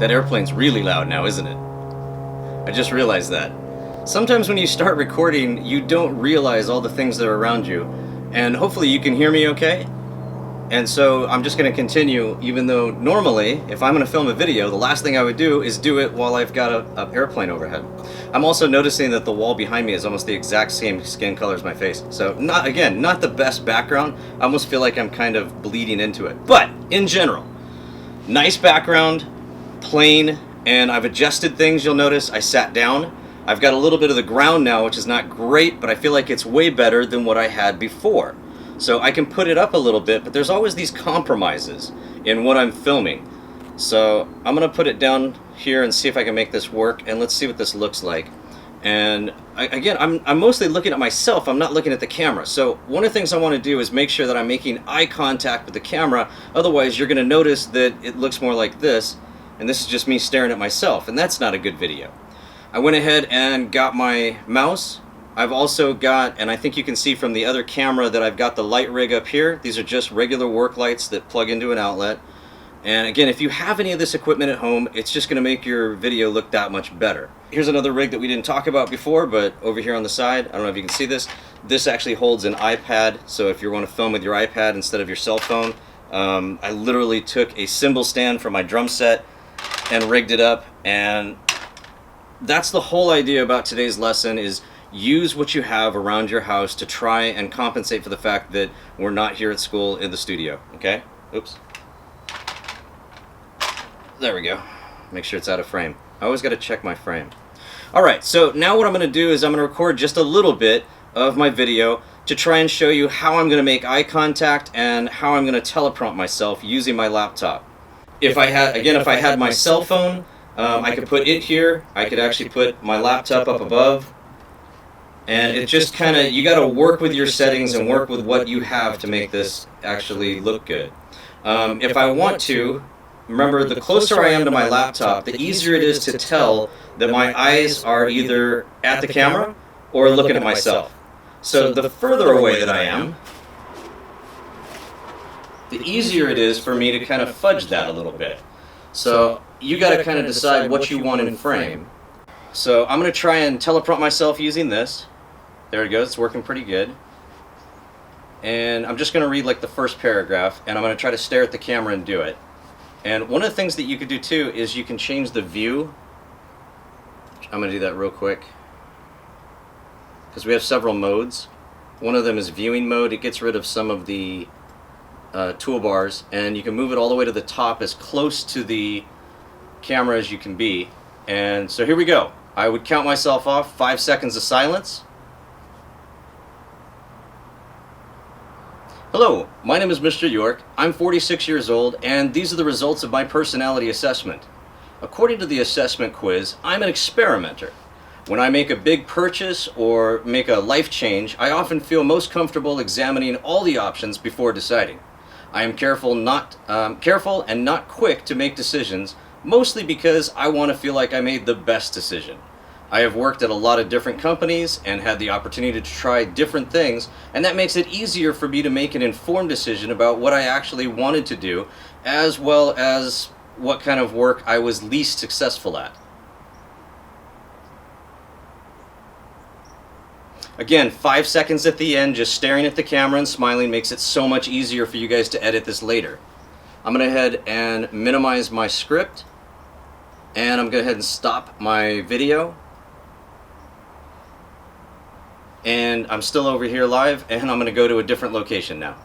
That airplane's really loud now, isn't it? I just realized that. Sometimes when you start recording, you don't realize all the things that are around you. And hopefully you can hear me okay. And so I'm just going to continue, even though normally, if I'm going to film a video, the last thing I would do is do it while I've got an airplane overhead. I'm also noticing that the wall behind me is almost the exact same skin color as my face. So not the best background. I almost feel like I'm kind of bleeding into it. But in general, nice background, plain, and I've adjusted things. You'll notice I sat down. I've got a little bit of the ground now, which is not great, but I feel like it's way better than what I had before. So I can put it up a little bit, but there's always these compromises in what I'm filming. So I'm going to put it down here and see if I can make this work, and let's see what this looks like. And again, I'm mostly looking at myself. I'm not looking at the camera. So one of the things I want to do is make sure that I'm making eye contact with the camera. Otherwise, you're going to notice that it looks more like this, and this is just me staring at myself, and that's not a good video. I went ahead and got my mouse. I've also got, and I think you can see from the other camera that I've got the light rig up here. These are just regular work lights that plug into an outlet. And again, if you have any of this equipment at home, it's just going to make your video look that much better. Here's another rig that we didn't talk about before, but over here on the side, I don't know if you can see this. This actually holds an iPad, so if you want to film with your iPad instead of your cell phone, I literally took a cymbal stand from my drum set and rigged it up, and that's the whole idea about today's lesson is use what you have around your house to try and compensate for the fact that we're not here at school in the studio, okay? Oops. There we go. Make sure it's out of frame. I always got to check my frame. Alright, so now what I'm going to do is I'm going to record just a little bit of my video to try and show you how I'm going to make eye contact and how I'm going to teleprompt myself using my laptop. If I had my cell phone, I could put it here. I could actually put my laptop up above. And it just kind of, you got to work with your settings and work with what you have to make this actually look good. If I want to, remember, the closer I am to my laptop, the easier it is to tell that my eyes are either at the camera or looking at myself. So the further away that I am, the easier it is for me to kind of fudge that a little bit. So you got to kind of decide what you want in frame. So I'm going to try and teleprompt myself using this. There it goes, it's working pretty good. And I'm just going to read like the first paragraph, and I'm going to try to stare at the camera and do it. And one of the things that you could do too is you can change the view. I'm going to do that real quick, because we have several modes. One of them is viewing mode. It gets rid of some of the toolbars, and you can move it all the way to the top as close to the camera as you can be. And so here we go. I would count myself off, 5 seconds of silence. Hello, my name is Mr. York. I'm 46 years old, and these are the results of my personality assessment. According to the assessment quiz, I'm an experimenter. When I make a big purchase or make a life change, I often feel most comfortable examining all the options before deciding. I am careful and not quick to make decisions, mostly because I want to feel like I made the best decision. I have worked at a lot of different companies and had the opportunity to try different things, and that makes it easier for me to make an informed decision about what I actually wanted to do, as well as what kind of work I was least successful at. Again, 5 seconds at the end, just staring at the camera and smiling makes it so much easier for you guys to edit this later. I'm going to head and minimize my script, and I'm going to go ahead and stop my video. And I'm still over here live, and I'm going to go to a different location now.